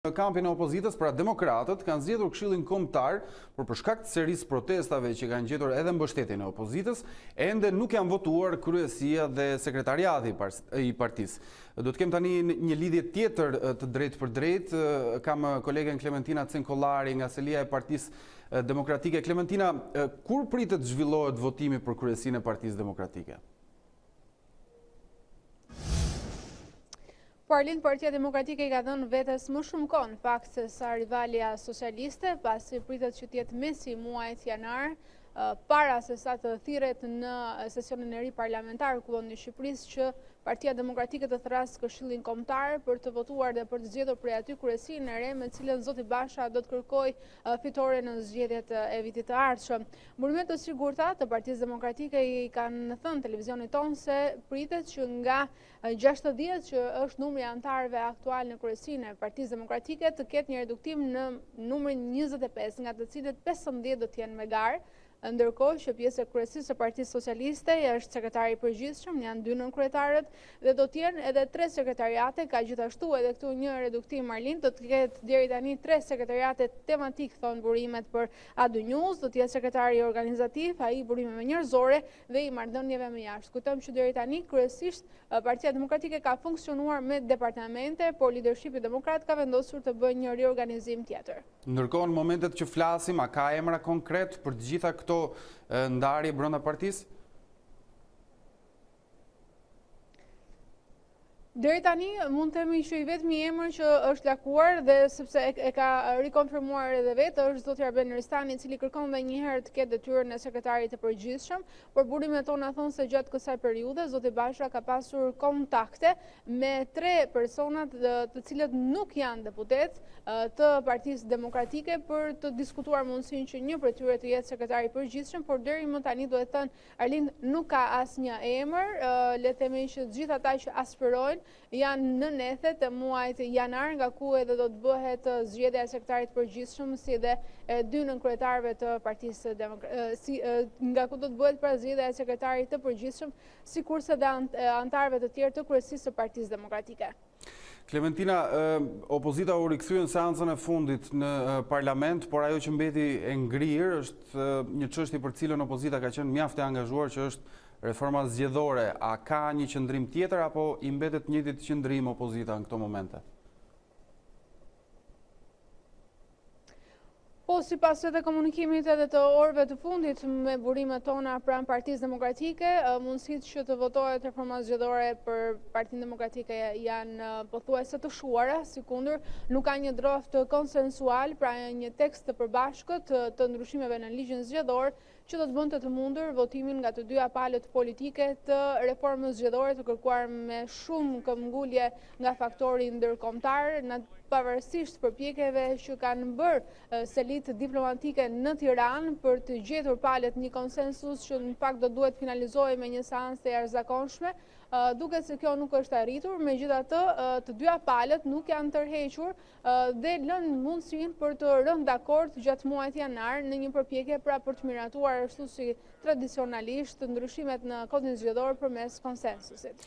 Në kampin e opozitës, pra Demokratët kanë zgjedhur Këshillin Kombëtar, por për shkak të serisë protestave që kanë gjetur edhe mbështetjen e opozitës, ende nuk janë votuar kryesia dhe Sektretariati i Partisë. Do të kem tani një lidhje tjetër të drejtë për drejtë. Kam kolegen Klementina Cenkollari nga selia e Partisë Demokratike. Klementina, kur pritet zhvillohet votimi për kryesinë e Partisë Demokratike? Partia Demokratike i ka dhënë vetes më shumë kohë në fakt se sa rivalja socialiste, pasi pritet që të jetë mesi muajit janar, para se sa të thirret në sesionin e ri parlamentar kuvendit të Shqipërisë, që Partia Demokratike të thrasë Këshillin Kombëtar për të votuar dhe për të zgjedhur prej aty kryesinë e re, me cilën zoti Basha do të kërkojë fitore në zgjedhjet e vitit të ardhshëm. Mburimet të sigurta të Partisë Demokratike i kanë thënë televizionit tonë se pritet që nga 60 që është numri i anëtarëve aktual në kryesinë e Partisë Demokratike të ketë një reduktim në numrin 25, nga të cilët 15 do të jenë me garë. Ndërkohë që pjesë e kryesisë së Partisë Socialiste është sekretari i përgjithshëm, janë 2 nënkretarët dhe do të jenë edhe 3 sekretariate, ka gjithashtu edhe këtu një reduktim Marlin, do të ketë deri tani 3 sekretariate tematik, thonë burimet për A2 News, do të jetë sekretari organizativ, ai i burimeve njerëzore dhe i marrëdhënieve me jashtë. Kujtojmë që deri tani kryesisht Partia Demokratike ka funksionuar me departamente, por lidershipi demokrat ka vendosur të bëjë një riorganizim tjetër. Ndërkohë, në momentet që flasim, a ka emra konkret për të gjitha këto ndarje brenda partisë? Deri tani mund të themi që i vetmi emër që është lakuar dhe sepse e ka rikonfirmuar edhe vetë është zoti Arben Ristani, i cili kërkon edhe një herë të ketë detyrën e sekretarit të përgjithshëm, por burimet tona thonë se gjatë kësaj periudhe zoti Basha ka pasur kontakte me 3 persona të cilët nuk janë deputet të Partisë Demokratike për të diskutuar mundësinë që një prej tyre të jetë sekretari i përgjithshëm, por deri më tani duhet thënë Arlind nuk ka asnjë emër, le të themi që të gjithë ata që aspirojnë janë në nethet e muajit janar, nga ku edhe do të bëhet zgjedhja e sekretarit përgjithshëm si dhe 2 nënkretarëve të Partisë nga ku do të bëhet pra zgjedhja e sekretarit të përgjithshëm, sikurse dhe anëtarëve të tjerë të kryesisë së Partisë Demokratike. Klementina, opozita u rikthye në seancën e fundit në parlament, por ajo që mbeti e ngrirë është një çështje për cilën opozita ka qenë mjaft e angazhuar, që është reforma zgjedhore. A ka një qëndrim tjetër apo i mbetet njëjtit qëndrim opozita në këto momente? Po, sipas edhe komunikimit edhe të orëve të fundit me burimet tona pranë Partisë Demokratike, mundësitë që të votohet reforma zgjedhore për Partinë Demokratike janë pothuajse të shuara, sikundër nuk ka një draft konsensual, pra një tekst të përbashkët të ndryshimeve në ligjin zgjedhor që do të bënte të mundur votimin nga të dyja palët politike të reformës zgjedhore, të kërkuar me shumë këmbgulje nga faktori ndërkombëtar, pavarësisht përpjekjeve që kanë bërë selit diplomatike në Tiranë për të gjetur palët një konsensus që në fakt do duhet finalizohej me një seancë të jashtëzakonshme, duket se kjo nuk është arritur, megjithatë të dyja palët nuk janë tërhequr dhe lënë mundësinë për të rënë dakord gjatë muajit janar në një përpjekje pra për të miratuar ashtu si tradicionalisht ndryshimet në kodin zgjedhor përmes konsensusit.